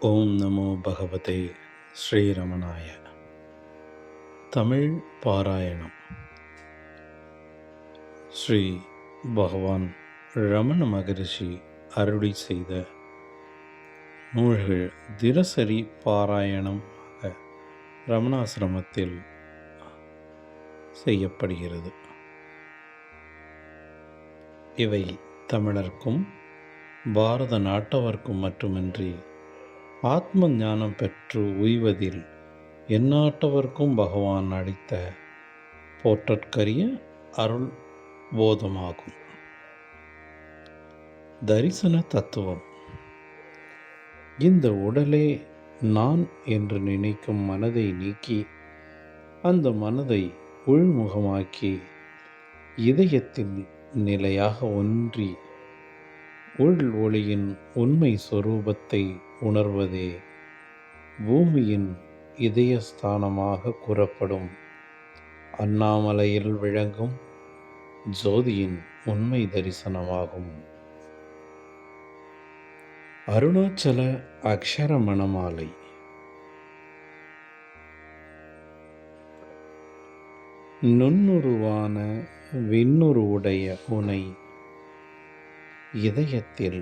ஓம் நமோ பகவதே ஸ்ரீரமணாய. தமிழ் பாராயணம். ஸ்ரீ பகவான் ரமண மகரிஷி அருளி செய்த நூல்கள் தினசரி பாராயணமாக ரமணாசிரமத்தில் செய்யப்படுகிறது. இவை தமிழர்க்கும் பாரத நாட்டவர்க்கும் மட்டுமின்றி ஆத்ம ஞானம் பெற்று உய்வதில் எந்நாட்டவர்க்கும் பகவான் அளித்த போற்றற்கரிய அருள் போதமாகும். தரிசன தத்துவம். இந்த உடலே நான் என்று நினைக்கும் மனதை நீக்கி அந்த மனதை உள்முகமாக்கி இதயத்தில் நிலையாக ஒன்றி உள் ஒளியின் உண்மை சொரூபத்தை உணர்வதே பூமியின் இதயஸ்தானமாக கூறப்படும் அண்ணாமலையில் விளங்கும் ஜோதியின் உண்மை தரிசனமாகும். அருணாச்சல அக்ஷர மணமாலை. நுண்ணுருவான விண்ணுருவுடைய உனை இதயத்தில்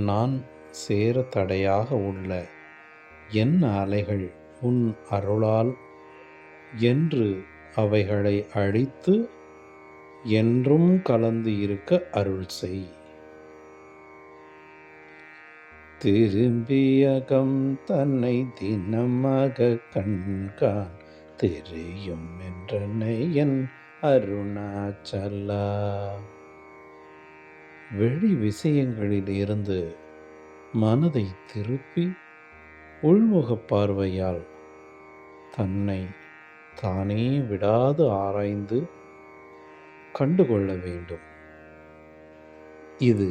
நான் சேர தடையாக உள்ள என்ன அலைகள் உன் அருளால் என்று அவைகளை அழித்து என்றும் கலந்து இருக்க அருள் செய். திரும்பியகம் தன்னை தினமாக கண்கான் தெரியும் என்றனையன் அருணாச்சலா. வெளி விஷயங்களில் இருந்து மனதை திருப்பி உள்முக பார்வையால் தன்னை தானே விடாது ஆராய்ந்து கண்டுகொள்ள வேண்டும். இது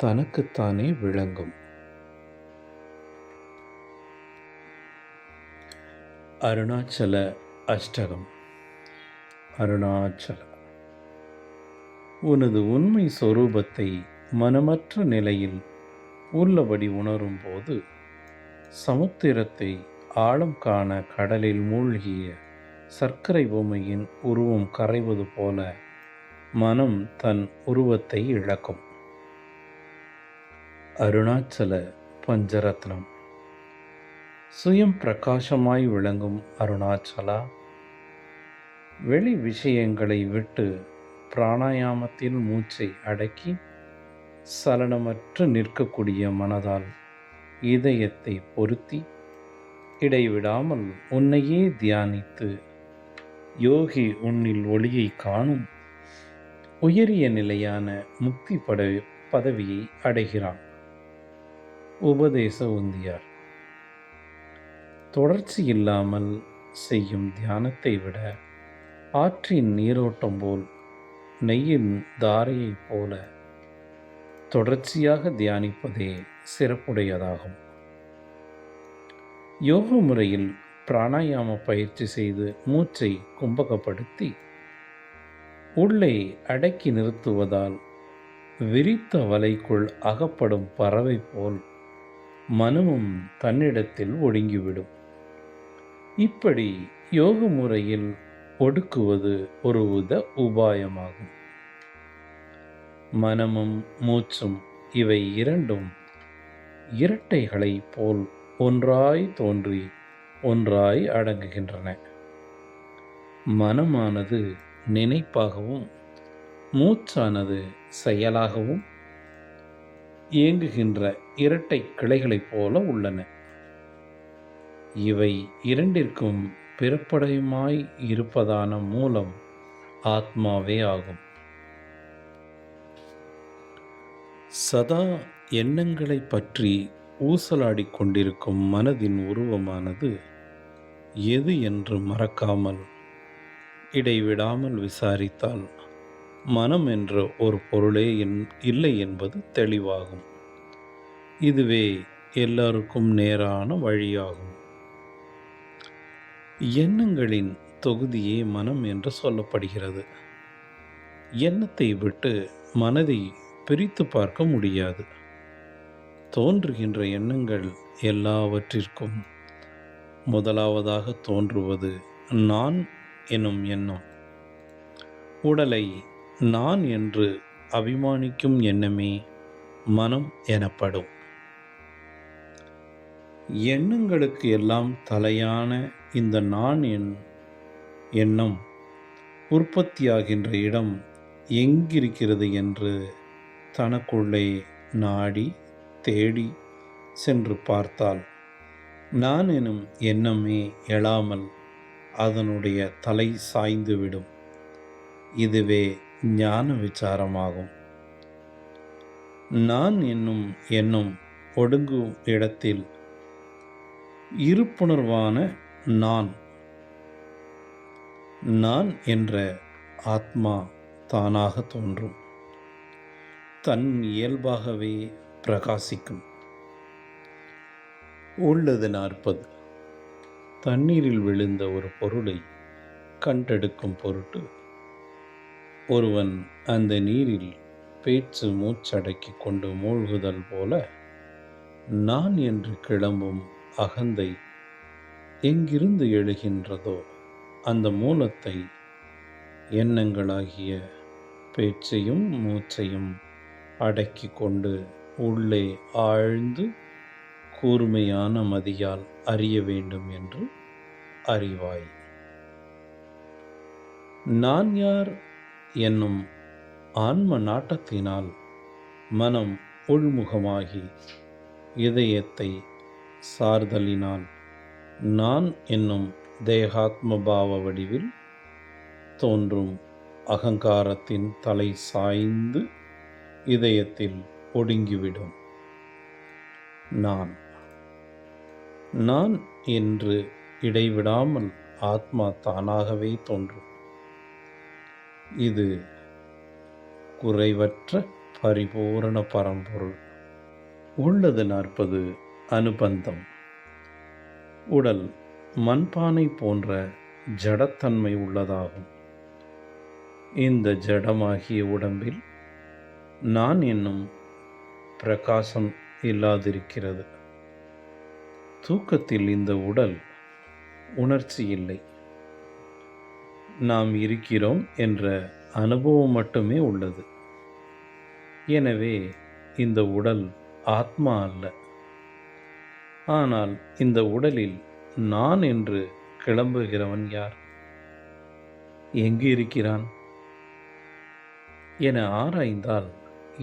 தனக்குத்தானே விளங்கும். அருணாச்சல அஷ்டகம். அருணாச்சல. உனது உண்மை சொரூபத்தை மனமற்ற நிலையில் உள்ளபடி உணரும் போது சமுத்திரத்தை ஆழம் காண கடலில் மூழ்கிய சர்க்கரை பொம்மையின் உருவம் கரைவது போல மனம் தன் உருவத்தை இழக்கும். அருணாச்சல பஞ்சரத்னம். சுயம் பிரகாசமாய் விளங்கும் அருணாச்சலா, வெளி விஷயங்களை விட்டு பிராணாயாமத்தில் மூச்சை அடக்கி சலனமற்று நிற்கக்கூடிய மனதால் இதயத்தை பொருத்தி இடைவிடாமல் உன்னையே தியானித்து யோகி உன்னில் ஒளியை காணும் உயரிய நிலையான முக்தி பதவியை அடைகிறான். உபதேச உந்தியார். தொடர்ச்சி இல்லாமல் செய்யும் தியானத்தை விட ஆற்றின் நீரோட்டம் போல் நெய்யின் தாரையைப் போல தொடர்ச்சியாக தியானிப்பதே சிறப்புடையதாகும். யோக முறையில் பிராணாயாம பயிற்சி செய்து மூச்சை கும்பகப்படுத்தி உள்ளே அடக்கி நிறுத்துவதால் விரித்த வலைக்குள் அகப்படும் பறவை போல் மனமும் தன்னிடத்தில் ஒடுங்கிவிடும். இப்படி யோக முறையில் ஒடுக்குவது ஒருவித உபாயமாகும். மனமும் மூச்சும் இவை இரண்டும் இரட்டைகளைப் போல் ஒன்றாய் தோன்றி ஒன்றாய் அடங்குகின்றன. மனமானது நினைப்பாகவும் மூச்சானது செயலாகவும் இயங்குகின்ற இரட்டை கிளைகளைப் போல உள்ளன. இவை இரண்டிற்கும் பிறப்படையுமாய் இருப்பதான மூலம் ஆத்மாவே ஆகும். சதா எண்ணங்களை பற்றி ஊசலாடி கொண்டிருக்கும் மனதின் உருவமானது எது என்று மறக்காமல் இடைவிடாமல் விசாரித்தால் மனம் என்ற ஒரு பொருளே இல்லை என்பது தெளிவாகும். இதுவே எல்லாருக்கும் நேரான வழியாகும். எண்ணங்களின் தொகுதியே மனம் என்று சொல்லப்படுகிறது. எண்ணத்தை விட்டு மனதை பிரித்து பார்க்க முடியாது. தோன்றுகின்ற எண்ணங்கள் எல்லாவற்றிற்கும் முதலாவதாக தோன்றுவது நான் எனும் எண்ணம். உடலை நான் என்று அபிமானிக்கும் எண்ணமே மனம் எனப்படும். எண்ணங்களுக்கு எல்லாம் தலையான இந்த நான் எண்ணம் உற்பத்தியாகின்ற இடம் எங்கிருக்கிறது என்று தனக்குள்ளே நாடி தேடி சென்று பார்த்தால் நான் எனும் எண்ணமே எழாமல் அதனுடைய தலை சாய்ந்துவிடும். இதுவே ஞான விசாரமாகும். நான் என்னும் எண்ணம் ஒடுங்கும் இடத்தில் இருப்புணர்வான நான் என்ற ஆத்மா தானாக தோன்றும். தன் இயல்பாகவே பிரகாசிக்கும். உள்ளது 40. தண்ணீரில் விழுந்த ஒரு பொருளை கண்டெடுக்கும் பொருட்டு ஒருவன் அந்த நீரில் பேச்சு மூச்சடக்கி கொண்டு மூழ்குதல் போல நான் என்று கிளம்பும் அகந்தை எங்கிருந்து எழுகின்றதோ அந்த மூலத்தை எண்ணங்களாகிய பேச்சையும் மூச்சையும் அடக்கி கொண்டு உள்ளே ஆழ்ந்து கூர்மையான மதியால் அறிய வேண்டும் என்று அறிவாய். நான் யார் என்னும் ஆன்ம நாட்டத்தினால் மனம் உள்முகமாகி இதயத்தை சார்தலினால் நான் என்னும் தேகாத்ம பாவ வடிவில் தோன்றும் அகங்காரத்தின் தலை சாய்ந்து இதயத்தில் ஒடுங்கிவிடும். நான் என்று இடைவிடாமல் ஆத்மா தானாகவே தோன்றும். இது குறைவற்ற பரிபூரண பரம்பொருள். உள்ளது 40. அனுபந்தம். உடல் மண்பானை போன்ற ஜடத்தன்மை உள்ளதாகும். இந்த ஜடமாகிய உடம்பில் நான் என்னும் பிரகாசம் இல்லாதிருக்கிறது. தூக்கத்தில் இந்த உடல் உணர்ச்சி இல்லை. நாம் இருக்கிறோம் என்ற அனுபவம் மட்டுமே உள்ளது. எனவே இந்த உடல் ஆத்மா அல்ல. ஆனால் இந்த உடலில் நான் என்று கிளம்புகிறவன் யார்? எங்கு இருக்கிறான் என ஆராய்ந்தால்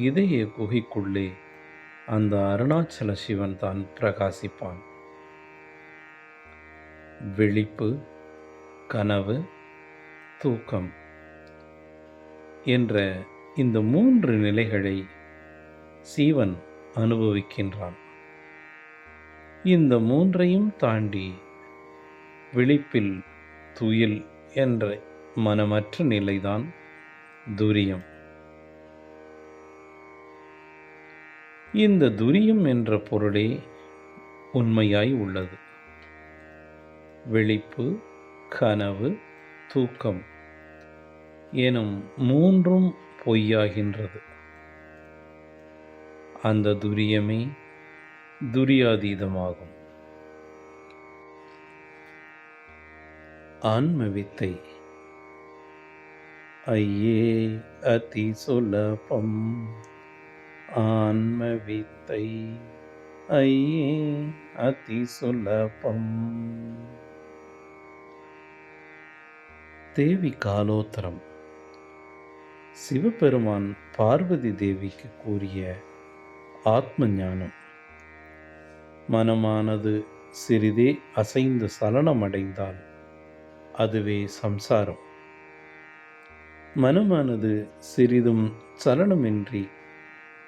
இதய குகைக்குள்ளே அந்த அருணாச்சல சிவன் தான் பிரகாசிப்பான். விழிப்பு, கனவு, தூக்கம் என்ற இந்த 3 நிலைகளை சீவன் அனுபவிக்கின்றான். இந்த 3ஐயும் தாண்டி விழிப்பில் துயில் என்ற மனமற்ற நிலைதான் துரியம். இந்த துரியம் என்ற பொருளே உண்மையாய் உள்ளது. விழிப்பு, கனவு, தூக்கம் எனும் 3ம் பொய்யாகின்றது. அந்த துரியமே துரியாதீதமாகும். ஆன்ம வித்தை. ஐயே அதி சுலபம் ஆன்ம வித்தை, ஐயே அதி சுலபம். தேவி காலோத்தரம். சிவபெருமான் பார்வதி தேவிக்கு கூறிய ஆத்ம ஞானம். மனமானது சிறிதே அசைந்து சலனமடைந்தால் அதுவே சம்சாரம். மனமானது சிறிதும் சலனமின்றி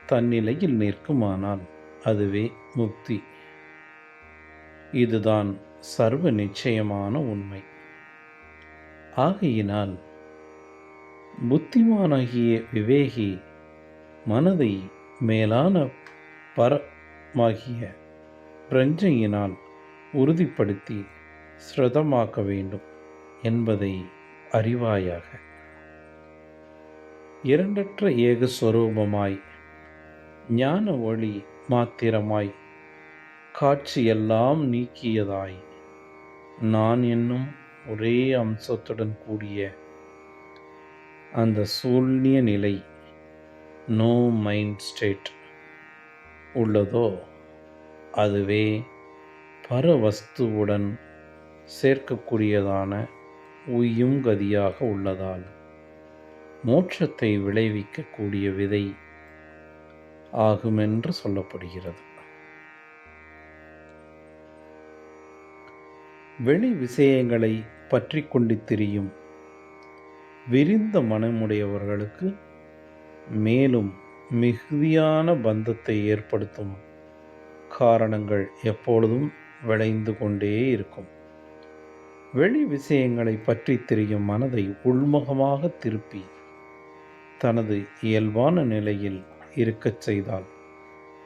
தன்னிலையில் நிற்குமானால் அதுவே முக்தி. இதுதான் சர்வ நிச்சயமான உண்மை. ஆகையினால் புத்திமானாகிய விவேகி மனதை மேலான பரமாகிய பிரஞ்சையினால் உறுதிப்படுத்தி ஸ்ரதமாக்க வேண்டும் என்பதை அறிவாயாக. இரண்டற்ற ஏகஸ்வரூபமாய் ஞான ஒளி மாத்திரமாய் காட்சியெல்லாம் நீக்கியதாய் நான் என்னும் ஒரே அம்சத்துடன் கூடிய அந்த சூன்ய நிலை, நோ மைண்ட் ஸ்டேட் உள்ளதோ அதுவே பரவஸ்துவுடன் சேர்க்கக்கூடியதான உய்யும் கதியாக உள்ளதால் மோட்சத்தை விளைவிக்கக்கூடிய விதை ஆகுமென்று சொல்லப்படுகிறது. வெளி விஷயங்களை பற்றி கொண்டு திரியும் விரிந்த மனமுடையவர்களுக்கு மேலும் மிகுதியான பந்தத்தை ஏற்படுத்தும் காரணங்கள் எப்பொழுதும் விளைந்து கொண்டே இருக்கும். வெளி விஷயங்களை பற்றி திரியும் மனதை உள்முகமாக திருப்பி தனது இயல்பான நிலையில் இருக்கச் செய்தால்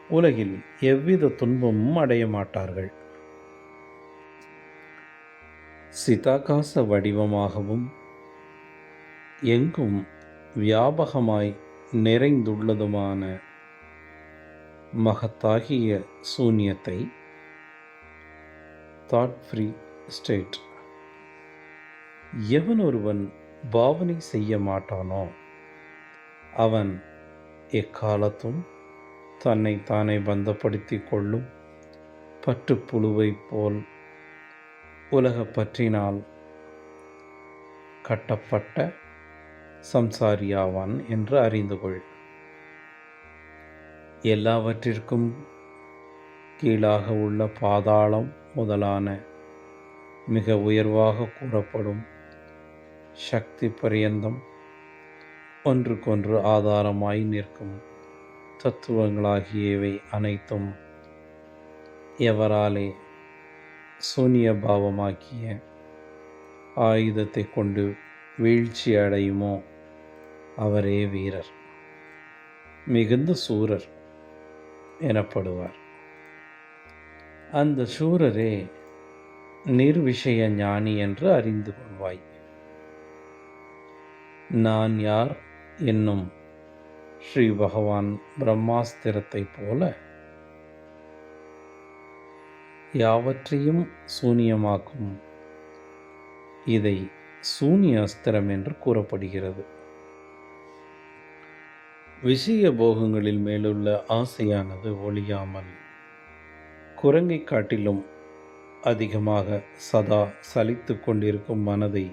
உலகில் எவ்வித துன்பமும் அடைய மாட்டார்கள். சிதாகாச வடிவமாகவும் எங்கும் வியாபகமாய் நிறைந்துள்ளதுமான மகத்தாகிய சூன்யத்தை, தாட் ஃப்ரீ ஸ்டேட், எவன் ஒருவன் பாவனை செய்ய மாட்டானோ அவன் எக்காலத்தும் தன்னை தானே பந்தப்படுத்தி கொள்ளும் பற்றுப்புழுவை போல் உலகப் பற்றினால் கட்டப்பட்ட சம்சாரியாவான் என்று அறிந்து கொள். எல்லாவற்றிற்கும் கீழாக உள்ள பாதாளம் முதலான மிக உயர்வாக கூறப்படும் சக்தி பரியந்தம் ஒன்றுக்கொன்று ஆதாரமாய் நிற்கும் தத்துவங்களாகியவை அனைத்தும் எவராலே சூன்ய பாவமாக்கிய ஆயுதத்தை கொண்டு வீழ்ச்சி அடையுமோ அவரே வீரர், மிகுந்த சூரர் எனப்படுவார். அந்த சூரரே நிர்விஷய ஞானி என்று அறிந்து கொள்வாய். நான் யார் என்னும் ஸ்ரீ பகவான் பிரம்மாஸ்திரத்தை போல யாவற்றையும் சூனியமாக்கும் இதை சூனிய அஸ்திரம் என்று கூறப்படுகிறது. விஷய போகங்களில் மேலுள்ள ஆசையானது ஒழியாமல் குரங்கை காட்டிலும் அதிகமாக சதா சலித்து கொண்டிருக்கும் மனதை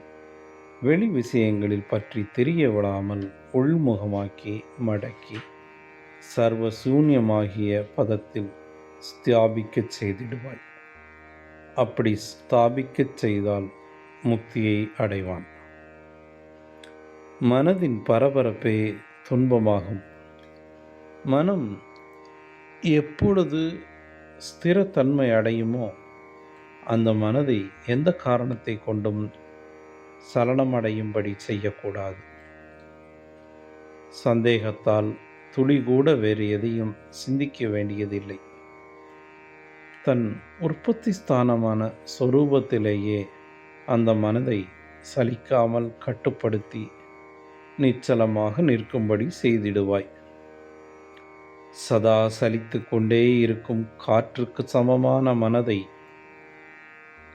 வெளி விஷயங்களில் பற்றி தெரிய விடாமல் உள்முகமாக்கி மடக்கி சர்வ சூன்யமாகிய பதத்தில் ஸ்தாபிக்கச் செய்திடுவாய். அப்படி ஸ்தாபிக்கச் செய்தால் முக்தியை அடைவான். மனதின் பரபரப்பே துன்பமாகும். மனம் எப்பொழுது ஸ்திரத்தன்மை அடையுமோ அந்த மனதை எந்த காரணத்தை கொண்டும் சலனமடையும்படி செய்யக்கூடாது. சந்தேகத்தால் துளி கூட வேறு எதையும் சிந்திக்க வேண்டியதில்லை. தன் உற்பத்தி ஸ்தானமான சொரூபத்திலேயே அந்த மனதை சலிக்காமல் கட்டுப்படுத்தி நிச்சலமாக நிற்கும்படி செய்திடுவாய். சதா சலித்து கொண்டே இருக்கும் காற்றுக்கு சமமான மனதை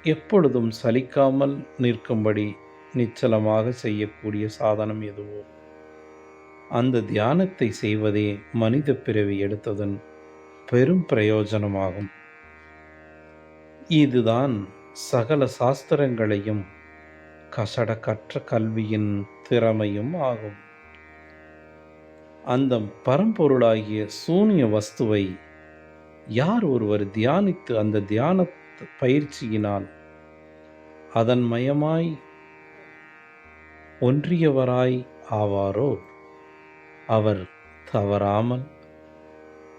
எப்பொழுதும் சலிக்காமல் நிற்கும்படி நிச்சலமாக செய்யக்கூடிய சாதனம் எதுவோ அந்த தியானத்தை செய்வதே மனித பிறவி எடுத்ததன் பெரும் பிரயோஜனமாகும். இதுதான் சகல சாஸ்திரங்களையும் கசட கற்ற கல்வியின் திறமையும் ஆகும். அந்த பரம்பொருளாகிய சூனிய வஸ்துவை யார் ஒருவர் தியானித்து அந்த தியான பயிற்சியினால் அதன் மயமாய் ஒன்றியவராய் ஆவாரோ அவர் தவறாமல்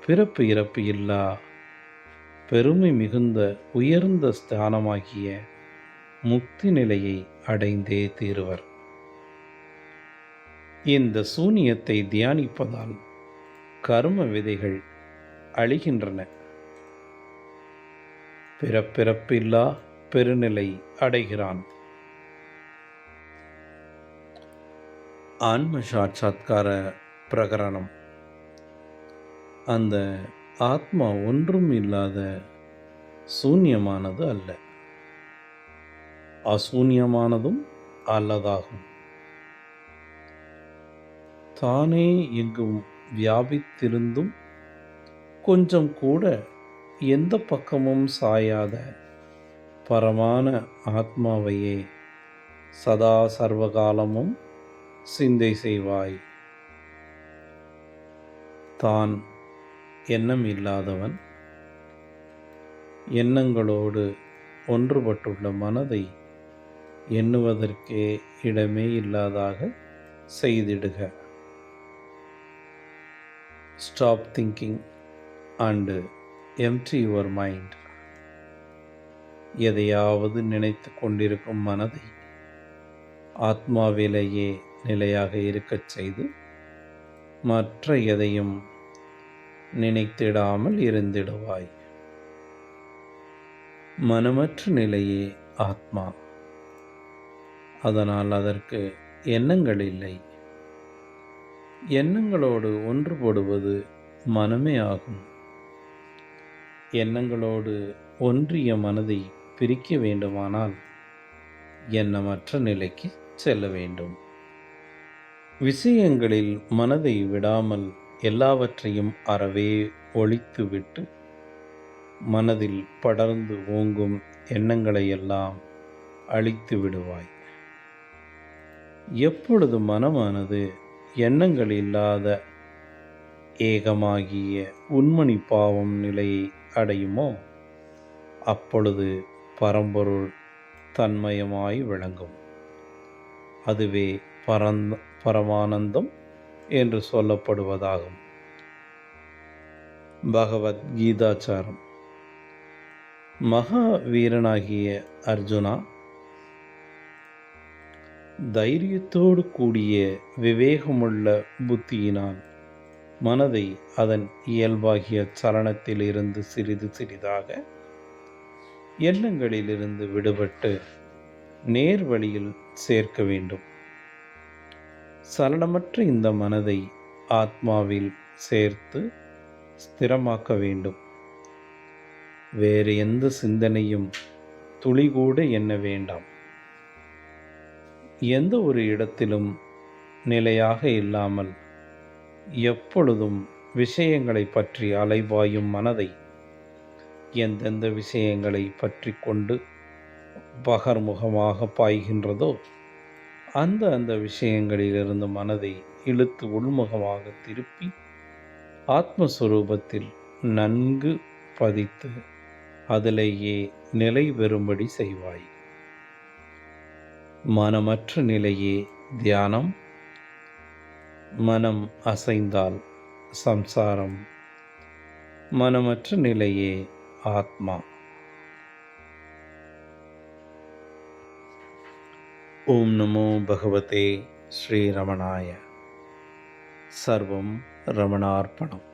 பிறப்பு இறப்பு இல்லா பெருமை மிகுந்த உயர்ந்த ஸ்தானமாகிய முக்தி நிலையை அடைந்தே தீருவர். இந்த சூனியத்தை தியானிப்பதால் கர்ம விதைகள் அழிகின்றன. பிறப்பிறப்பில்லா பெருநிலை அடைகிறான். ஆன்ம சாட்சாத்கார பிரகரணம். அந்த ஆத்மா ஒன்றும் இல்லாத சூன்யமானது அல்ல, அசூன்யமானதும் அல்லதாகும். தானே எங்கும் வியாபித்திருந்தும் கொஞ்சம் கூட எந்த பக்கமும் சாயாத பரமான ஆத்மாவையே சதா சர்வகாலமும் சிந்தை செய்வாய். தான் எண்ணம் இல்லாதவன். எண்ணங்களோடு ஒன்றுபட்டுள்ள மனதை எண்ணுவதற்கே இடமே இல்லாதாக செய்திடுக. Stop thinking and empty your mind. எதையாவது நினைத்து கொண்டிருக்கும் மனதை ஆத்மாவிலேயே நிலையாக இருக்கச் செய்து மற்ற எதையும் நினைத்திடாமல் இருந்திடுவாய். மனமற்ற நிலையே ஆத்மா. அதனால் அதற்கு எண்ணங்கள் இல்லை. எண்ணங்களோடு ஒன்றுபடுவது மனமே ஆகும். எண்ணங்களோடு ஒன்றிய மனதை பிரிக்க வேண்டுமானால் எண்ணமற்ற நிலைக்கு செல்ல வேண்டும். விஷயங்களில் மனதை விடாமல் எல்லாவற்றையும் அறவே ஒழித்துவிட்டு மனதில் படர்ந்து ஓங்கும் எண்ணங்களையெல்லாம் அழித்து விடுவாய். எப்பொழுது மனமானது எண்ணங்கள் இல்லாத ஏகமாகிய உண்மணி பாவம் நிலையை அடையுமோ அப்பொழுது பரம்பொருள் தன்மயமாய் விளங்கும். அதுவே பரமானந்தம் என்று சொல்லப்படுவதாகும். பகவத் கீதாச்சாரம். மகா வீரனாகிய அர்ஜுனா, தைரியத்தோடு கூடிய விவேகமுள்ள புத்தியினால் மனதை அதன் இயல்பாகிய சலனத்தில் இருந்து சிறிது சிறிதாக எண்ணங்களிலிருந்து விடுபட்டு நேர் வழியில் சேர்க்க வேண்டும். சலனமற்ற இந்த மனதை ஆத்மாவில் சேர்த்து ஸ்திரமாக்க வேண்டும். வேறு எந்த சிந்தனையும் துளிகூட எண்ண வேண்டாம். எந்த ஒரு இடத்திலும் நிலையாக இல்லாமல் எப்பொழுதும் விஷயங்களை பற்றி அலைபாயும் மனதை எந்தெந்த விஷயங்களை பற்றி கொண்டு பகர்முகமாக பாய்கின்றதோ அந்த விஷயங்களிலிருந்து மனதை இழுத்து உள்முகமாக திருப்பி ஆத்மஸ்வரூபத்தில் நன்கு பதித்து அதிலேயே நிலை பெறும்படி செய்வாய். மனமற்ற நிலையே தியானம். மனம் அசைந்தால் சம்சாரம். மனமற்ற நிலையே ஆத்மா. ஓம் நமோ பகவதே ஸ்ரீ ரமணாய. சர்வம் ரமணார்ப்பணம்.